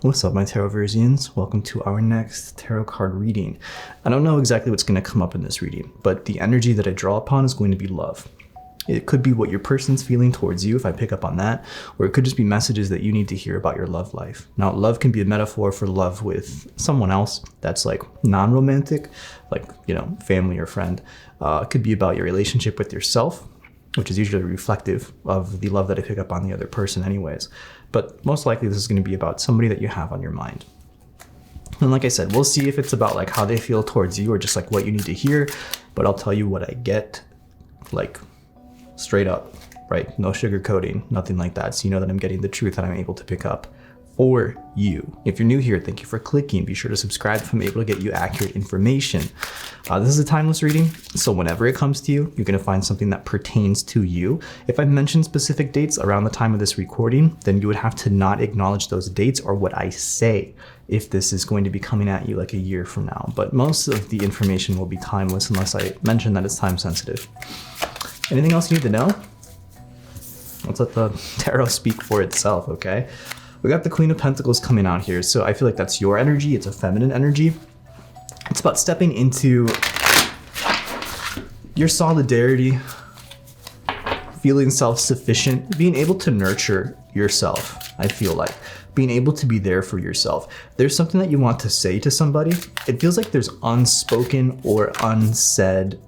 What's up, my Taroversians? Welcome to our next tarot card reading. I don't know exactly what's going to come up in this reading, but the energy that I draw upon is going to be love. It could be what your person's feeling towards you, if I pick up on that, or it could just be messages that you need to hear about your love life. Now, love can be a metaphor for love with someone else that's like non-romantic, like, family or friend. It could be about your relationship with yourself, which is usually reflective of the love that I pick up on the other person anyways. But most likely this is going to be about somebody that you have on your mind. And like I said, we'll see if it's about like how they feel towards you or just like what you need to hear. But I'll tell you what I get, like straight up, right? No sugarcoating, nothing like that. So you know that I'm getting the truth that I'm able to pick up for you. If you're new here, thank you for clicking. Be sure to subscribe if I'm able to get you accurate information. This is a timeless reading, so whenever it comes to you, you're going to find something that pertains to you. If I mention specific dates around the time of this recording, then you would have to not acknowledge those dates or what I say if this is going to be coming at you like a year from now. But most of the information will be timeless unless I mention that it's time sensitive. Anything else you need to know? Let's let the tarot speak for itself, okay? We got the Queen of Pentacles coming out here, so I feel like that's your energy. It's a feminine energy. It's about stepping into your solidarity, feeling self-sufficient, being able to nurture yourself, I feel like. Being able to be there for yourself. There's something that you want to say to somebody. It feels like there's unspoken or unsaid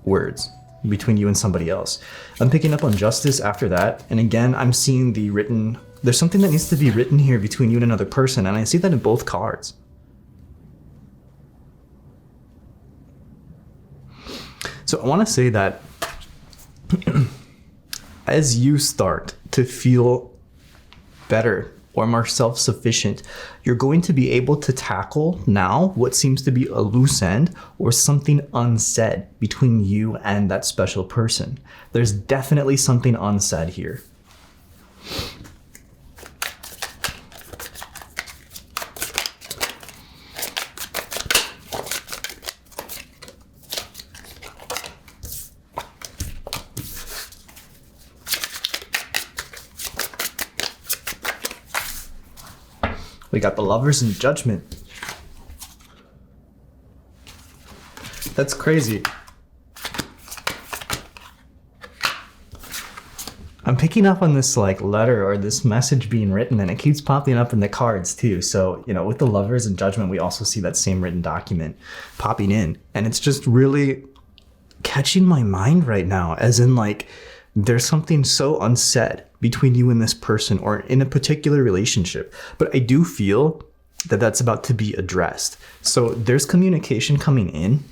words between you and somebody else. I'm picking up on justice after that, and again, I'm seeing the written. There's something that needs to be written here between you and another person, and I see that in both cards. So I want to say that as you start to feel better or more self-sufficient, you're going to be able to tackle now what seems to be a loose end or something unsaid between you and that special person. There's definitely something unsaid here. We got the Lovers in Judgment. That's crazy. I'm picking up on this like letter or this message being written, and it keeps popping up in the cards too. So, with the Lovers in Judgment, we also see that same written document popping in, and it's just really catching my mind right now, as in like, there's something so unsaid between you and this person or in a particular relationship. But I do feel that that's about to be addressed. So there's communication coming in.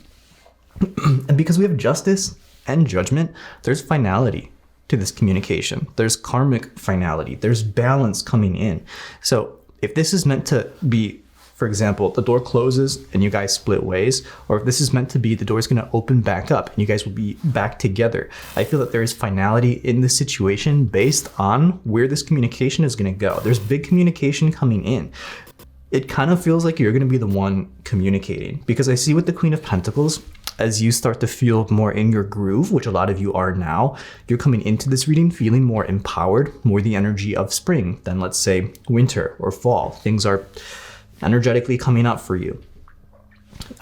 And because we have justice and judgment, there's finality to this communication. There's karmic finality. There's balance coming in. So if this is meant to be, for example, the door closes and you guys split ways, or if this is meant to be the door is going to open back up and you guys will be back together, I feel that there is finality in the situation based on where this communication is going to go. There's big communication coming in. It kind of feels like you're going to be the one communicating, because I see with the Queen of Pentacles, as you start to feel more in your groove, which a lot of you are now, you're coming into this reading feeling more empowered, more the energy of spring than, let's say, winter or fall. Things are energetically coming up for you.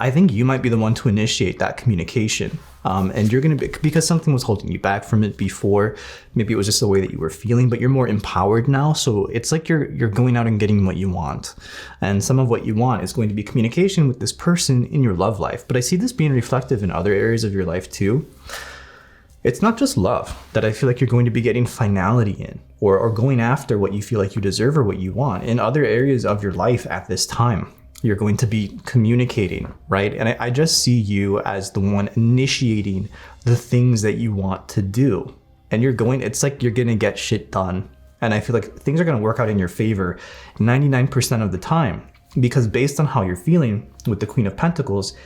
I think you might be the one to initiate that communication. And you're going to be, because something was holding you back from it before. Maybe it was just the way that you were feeling, but you're more empowered now. So it's like you're going out and getting what you want. And some of what you want is going to be communication with this person in your love life. But I see this being reflective in other areas of your life too. It's not just love that I feel like you're going to be getting finality in, or going after what you feel like you deserve or what you want. In other areas of your life at this time, you're going to be communicating, right? And I just see you as the one initiating the things that you want to do. And it's like you're going to get shit done. And I feel like things are going to work out in your favor 99% of the time, because based on how you're feeling with the Queen of Pentacles,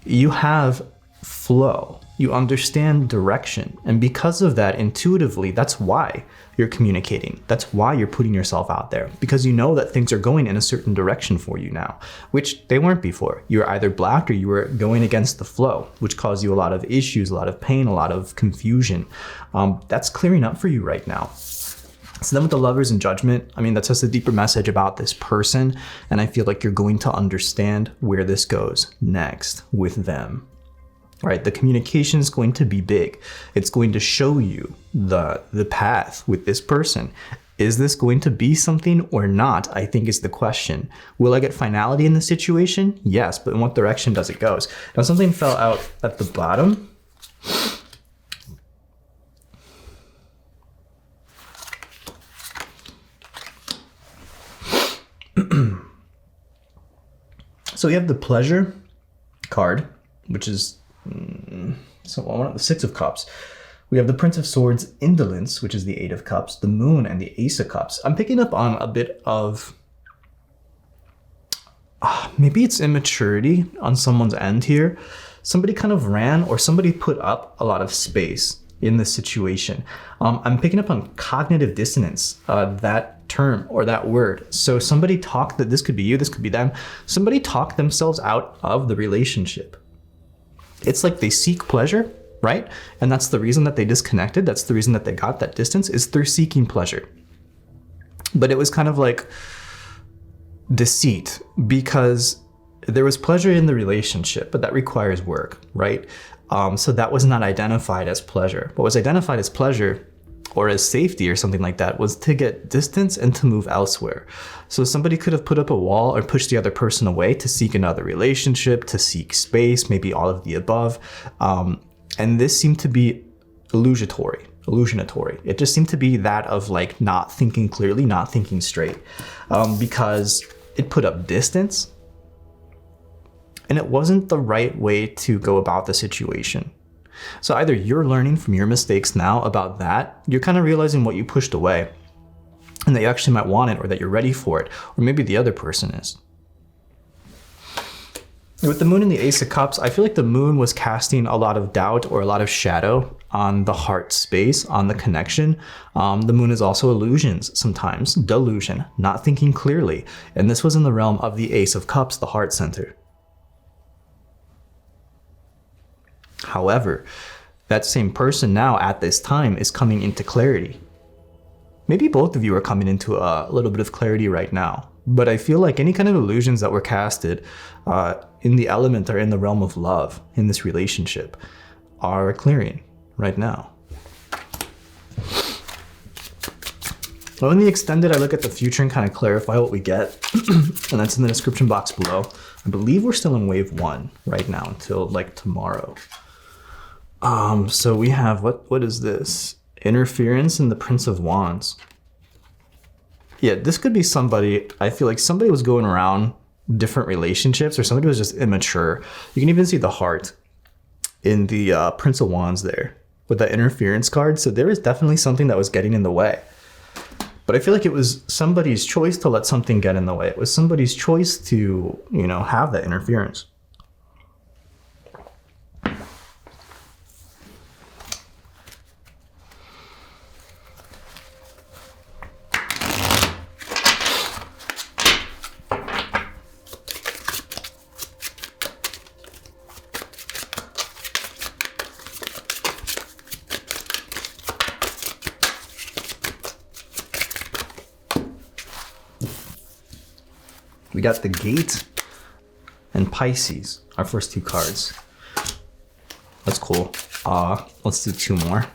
you have flow. You understand direction. And because of that, intuitively, that's why you're communicating. That's why you're putting yourself out there, because you know that things are going in a certain direction for you now, which they weren't before. You were either blocked or you were going against the flow, which caused you a lot of issues, a lot of pain, a lot of confusion. That's clearing up for you right now. So then with the Lovers and Judgment, I mean, that's just a deeper message about this person. And I feel like you're going to understand where this goes next with them, right? The communication is going to be big. It's going to show you the path with this person. Is this going to be something or not? I think is the question. Will I get finality in the situation? Yes, but in what direction does it go? Now something fell out at the bottom. So we have the Pleasure card, which is one of the Six of Cups. We have the Prince of Swords, Indolence, which is the Eight of Cups, the Moon, and the Ace of Cups. I'm picking up on a bit of maybe it's immaturity on someone's end here. Somebody kind of ran, or somebody put up a lot of space in this situation. I'm picking up on cognitive dissonance, that term or that word. So somebody talked, that this could be you, this could be them. Somebody talked themselves out of the relationship. It's like they seek pleasure, right? And that's the reason that they disconnected. That's the reason that they got that distance, is through seeking pleasure. But it was kind of like deceit, because there was pleasure in the relationship, but that requires work, right? So that was not identified as pleasure. What was identified as pleasure or as safety or something like that was to get distance and to move elsewhere. So somebody could have put up a wall or pushed the other person away to seek another relationship, to seek space, maybe all of the above. And this seemed to be illusionatory. It just seemed to be that of like not thinking clearly, not thinking straight, because it put up distance and it wasn't the right way to go about the situation. So either you're learning from your mistakes now about that, you're kind of realizing what you pushed away and that you actually might want it, or that you're ready for it, or maybe the other person is. With the Moon and the Ace of Cups, I feel like the Moon was casting a lot of doubt or a lot of shadow on the heart space, on the connection. The Moon is also illusions sometimes, delusion, not thinking clearly. And this was in the realm of the Ace of Cups, the heart center. However, that same person now at this time is coming into clarity. Maybe both of you are coming into a little bit of clarity right now, but I feel like any kind of illusions that were casted in the element or in the realm of love in this relationship are clearing right now. Well, in the extended, I look at the future and kind of clarify what we get, and that's in the description box below. I believe we're still in wave 1 right now until like tomorrow. So we have, what is this? Interference in the Prince of Wands. Yeah, this could be somebody, I feel like somebody was going around different relationships, or somebody was just immature. You can even see the heart in the Prince of Wands there with that interference card. So there is definitely something that was getting in the way. But I feel like it was somebody's choice to let something get in the way. It was somebody's choice to, have that interference. We got the Gate and Pisces, our first 2 cards. That's cool. Let's do 2 more.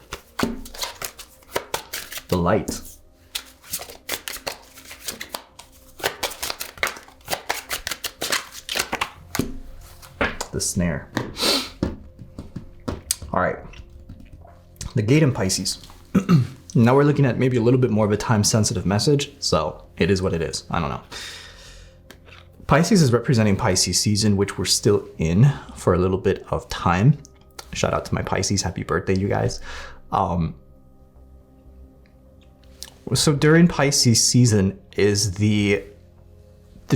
The Light. The Snare. All right. The Gate and Pisces. Now we're looking at maybe a little bit more of a time-sensitive message, so it is what it is. I don't know. Pisces is representing Pisces season, which we're still in for a little bit of time. Shout out to my Pisces. Happy birthday, you guys. So during Pisces season is the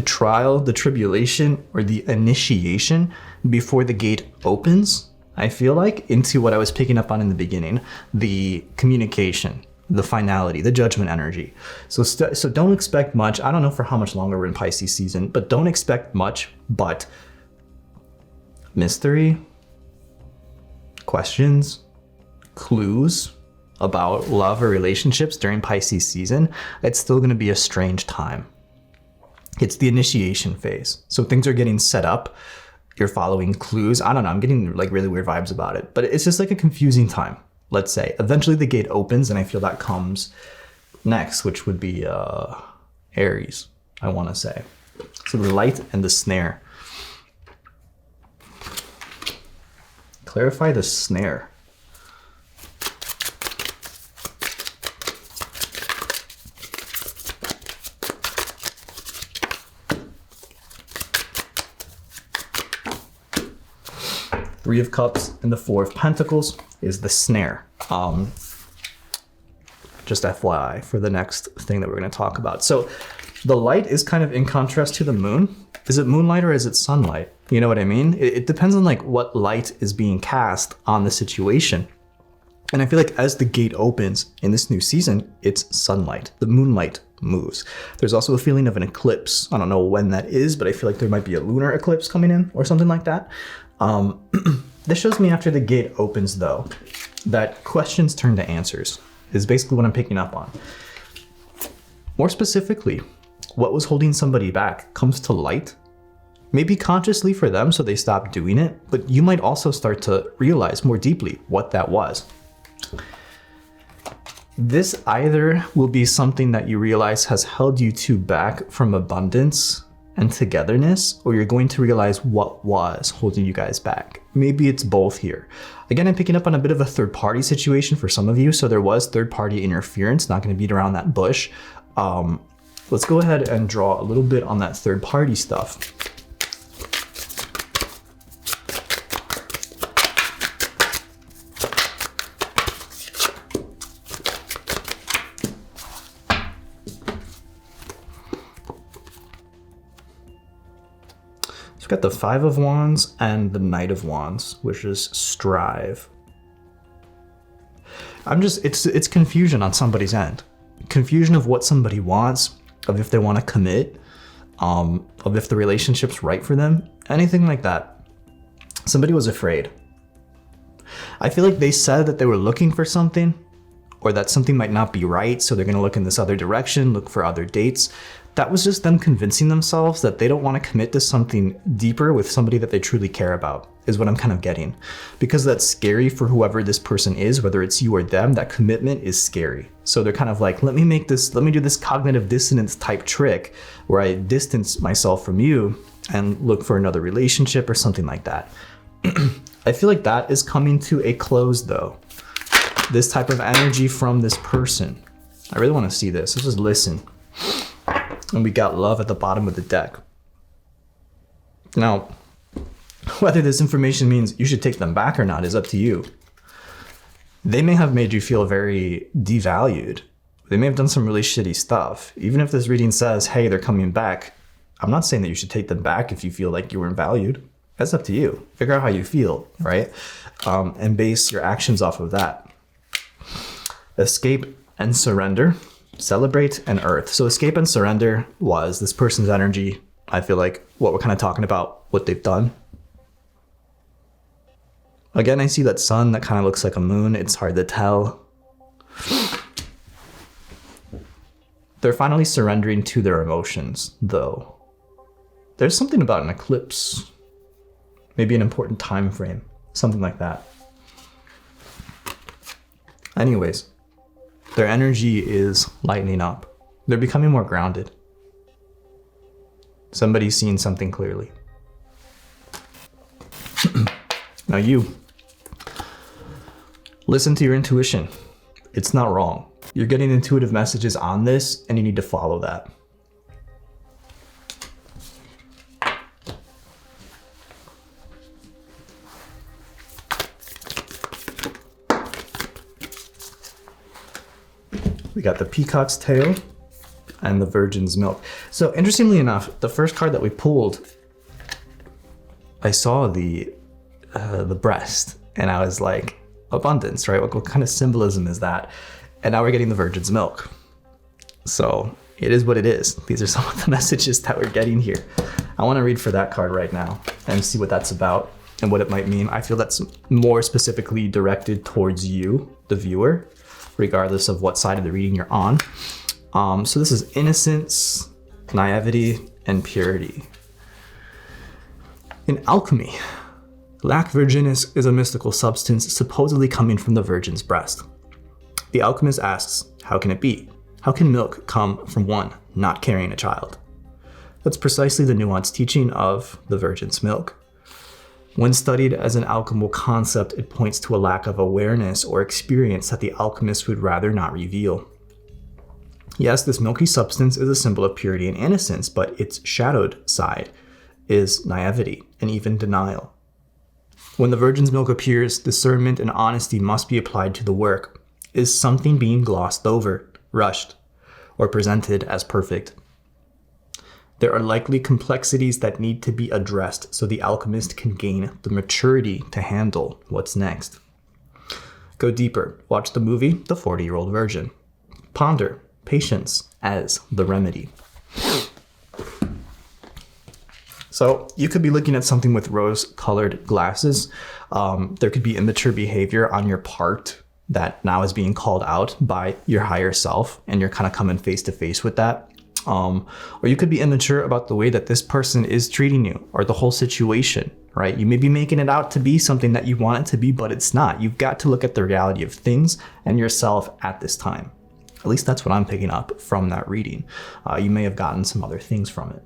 trial, the tribulation, or the initiation before the gate opens, I feel like, into what I was picking up on in the beginning, the communication, the finality, the judgment energy. So don't expect much. I don't know for how much longer we're in Pisces season, but don't expect much but mystery, questions, clues, about love or relationships during Pisces season, it's still going to be a strange time. It's the initiation phase. So things are getting set up. You're following clues. I don't know. I'm getting like really weird vibes about it, but it's just like a confusing time. Let's say eventually the gate opens, and I feel that comes next, which would be Aries, I want to say. So the light and the snare. Clarify the snare. Three of Cups and the Four of Pentacles is the snare. Just FYI for the next thing that we're going to talk about. So the light is kind of in contrast to the moon. Is it moonlight or is it sunlight? You know what I mean? It depends on like what light is being cast on the situation. And I feel like as the gate opens in this new season, it's sunlight. The moonlight moves. There's also a feeling of an eclipse. I don't know when that is, but I feel like there might be a lunar eclipse coming in or something like that. This shows me after the gate opens though, that questions turn to answers is basically what I'm picking up on. More specifically, what was holding somebody back comes to light, maybe consciously for them so they stop doing it, but you might also start to realize more deeply what that was. This either will be something that you realize has held you two back from abundance and togetherness, or you're going to realize what was holding you guys back. Maybe it's both here. Again, I'm picking up on a bit of a third party situation for some of you. So there was third party interference, not going to beat around that bush. Let's go ahead and draw a little bit on that third party stuff. Got the Five of Wands and the Knight of Wands, which is strive. It's confusion on somebody's end. Confusion of what somebody wants, of if they want to commit, of if the relationship's right for them, anything like that. Somebody was afraid. I feel like they said that they were looking for something, or that something might not be right, so they're going to look in this other direction, look for other dates. That was just them convincing themselves that they don't want to commit to something deeper with somebody that they truly care about, is what I'm kind of getting. Because that's scary for whoever this person is, whether it's you or them, that commitment is scary. So they're kind of like, let me do this cognitive dissonance type trick where I distance myself from you and look for another relationship or something like that. I feel like that is coming to a close though. This type of energy from this person. I really want to see this. Let's just listen. And we got love at the bottom of the deck. Now, whether this information means you should take them back or not is up to you. They may have made you feel very devalued. They may have done some really shitty stuff. Even if this reading says, hey, they're coming back, I'm not saying that you should take them back if you feel like you weren't valued. That's up to you. Figure out how you feel, right? And base your actions off of that. Escape and surrender. Celebrate and earth. So escape and surrender was this person's energy. I feel like what we're kind of talking about, what they've done. Again, I see that sun that kind of looks like a moon. It's hard to tell. They're finally surrendering to their emotions, though. There's something about an eclipse. Maybe an important time frame. Something like that. Anyways. Their energy is lightening up. They're becoming more grounded. Somebody's seeing something clearly. Now you, listen to your intuition. It's not wrong. You're getting intuitive messages on this and you need to follow that. We got the Peacock's Tail and the Virgin's Milk. So interestingly enough, the first card that we pulled, I saw the breast and I was like, abundance, right? What kind of symbolism is that? And now we're getting the Virgin's Milk. So it is what it is. These are some of the messages that we're getting here. I want to read for that card right now and see what that's about and what it might mean. I feel that's more specifically directed towards you, the viewer, regardless of what side of the reading you're on. So this is innocence, naivety, and purity. In alchemy, lac virginis is a mystical substance supposedly coming from the virgin's breast. The alchemist asks, how can it be? How can milk come from one not carrying a child? That's precisely the nuanced teaching of the virgin's milk. When studied as an alchemical concept, it points to a lack of awareness or experience that the alchemist would rather not reveal. Yes, this milky substance is a symbol of purity and innocence, but its shadowed side is naivety and even denial. When the virgin's milk appears, discernment and honesty must be applied to the work. Is something being glossed over, rushed, or presented as perfect? There are likely complexities that need to be addressed so the alchemist can gain the maturity to handle what's next. Go deeper. Watch the movie, The 40-Year-Old Virgin. Ponder patience as the remedy. So you could be looking at something with rose-colored glasses. There could be immature behavior on your part that now is being called out by your higher self, and you're kind of coming face to face with that. Or you could be immature about the way that this person is treating you or the whole situation, right? You may be making it out to be something that you want it to be, but it's not. You've got to look at the reality of things and yourself at this time. At least that's what I'm picking up from that reading. You may have gotten some other things from it.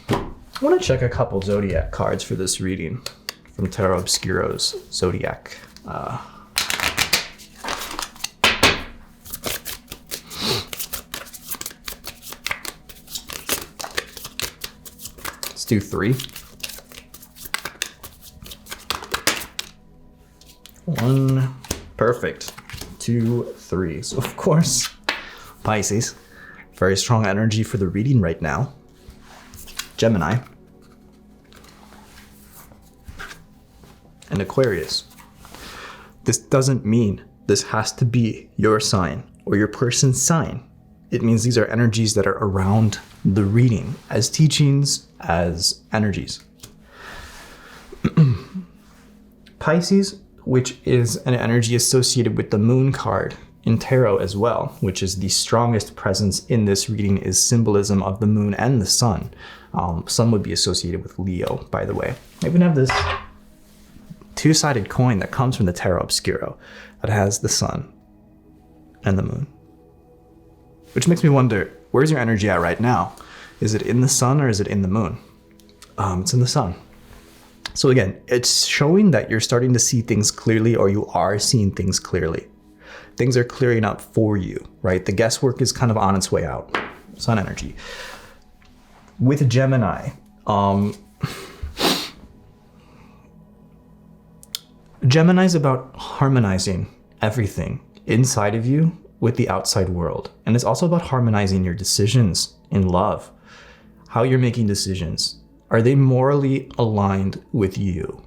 I want to check a couple zodiac cards for this reading from Tarot Obscuro's Zodiac. Let's do 3. 1, perfect. 2, 3. So of course, Pisces, very strong energy for the reading right now. Gemini, and Aquarius. This doesn't mean this has to be your sign or your person's sign. It means these are energies that are around the reading as teachings, as energies. Pisces, which is an energy associated with the moon card in tarot as well, which is the strongest presence in this reading, is symbolism of the moon and the sun. Sun would be associated with Leo, by the way. I even have this two-sided coin that comes from the Tarot Obscuro that has the sun and the moon. Which makes me wonder, where's your energy at right now? Is it in the sun or is it in the moon? It's in the sun. So again, it's showing that you're starting to see things clearly, or you are seeing things clearly. Things are clearing up for you, right? The guesswork is kind of on its way out. Sun energy. With Gemini, Gemini is about harmonizing everything inside of you with the outside world. And it's also about harmonizing your decisions in love. How you're making decisions. Are they morally aligned with you?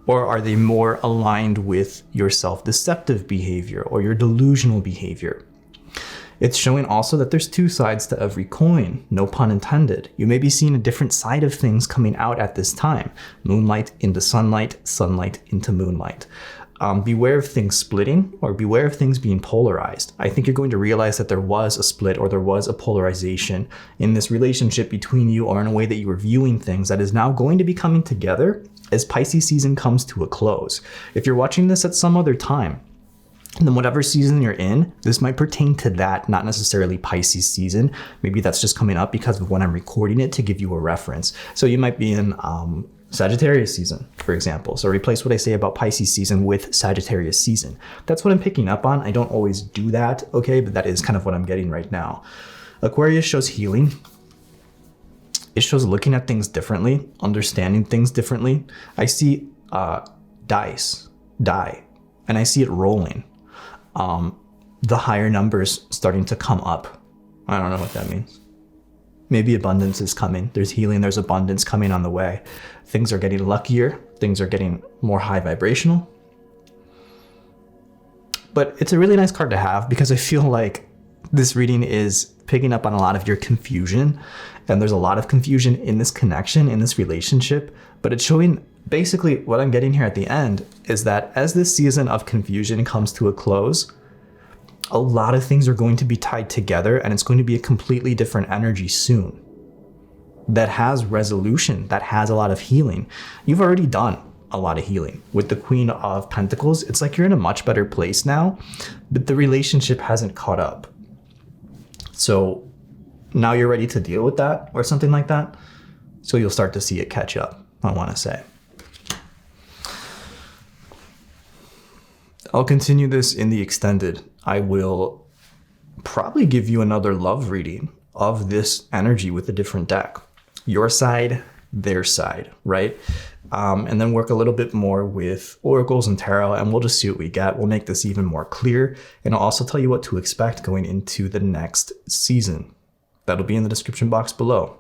Or are they more aligned with your self-deceptive behavior or your delusional behavior? It's showing also that there's two sides to every coin, no pun intended. You may be seeing a different side of things coming out at this time. Moonlight into sunlight, sunlight into moonlight. Beware of things splitting, or beware of things being polarized. I think you're going to realize that there was a split, or there was a polarization in this relationship between you, or in a way that you were viewing things, that is now going to be coming together as Pisces season comes to a close. If you're watching this at some other time, and then whatever season you're in, this might pertain to that, not necessarily Pisces season. Maybe that's just coming up because of when I'm recording it to give you a reference. So you might be in Sagittarius season, for example. So replace what I say about Pisces season with Sagittarius season. That's what I'm picking up on. I don't always do that, okay? But that is kind of what I'm getting right now. Aquarius shows healing. It shows looking at things differently, understanding things differently. I see die, and I see it rolling. The higher numbers starting to come up. I don't know what that means. Maybe abundance is coming. There's healing, there's abundance coming on the way. Things are getting luckier. Things are getting more high vibrational. But it's a really nice card to have because I feel like this reading is picking up on a lot of your confusion. And there's a lot of confusion in this connection, in this relationship. But it's showing basically what I'm getting here at the end is that as this season of confusion comes to a close, a lot of things are going to be tied together, and it's going to be a completely different energy soon that has resolution, that has a lot of healing. You've already done a lot of healing with the Queen of Pentacles. It's like you're in a much better place now, but the relationship hasn't caught up. So now you're ready to deal with that or something like that. So you'll start to see it catch up, I want to say. I'll continue this in the extended. I will probably give you another love reading of this energy with a different deck. Your side, their side, right? And then work a little bit more with oracles and tarot, and we'll just see what we get. We'll make this even more clear, and I'll also tell you what to expect going into the next season. That'll be in the description box below.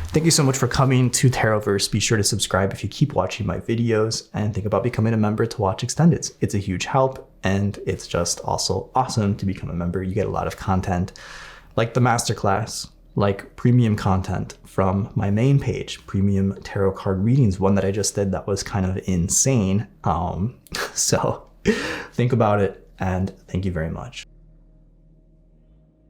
Thank you so much for coming to TAROVERSE. Be sure to subscribe if you keep watching my videos, and think about becoming a member to watch extendeds. It's a huge help, and it's just also awesome to become a member. You get a lot of content like the masterclass, like premium content from my main page, premium tarot card readings, one that I just did that was kind of insane. So think about it, and thank you very much.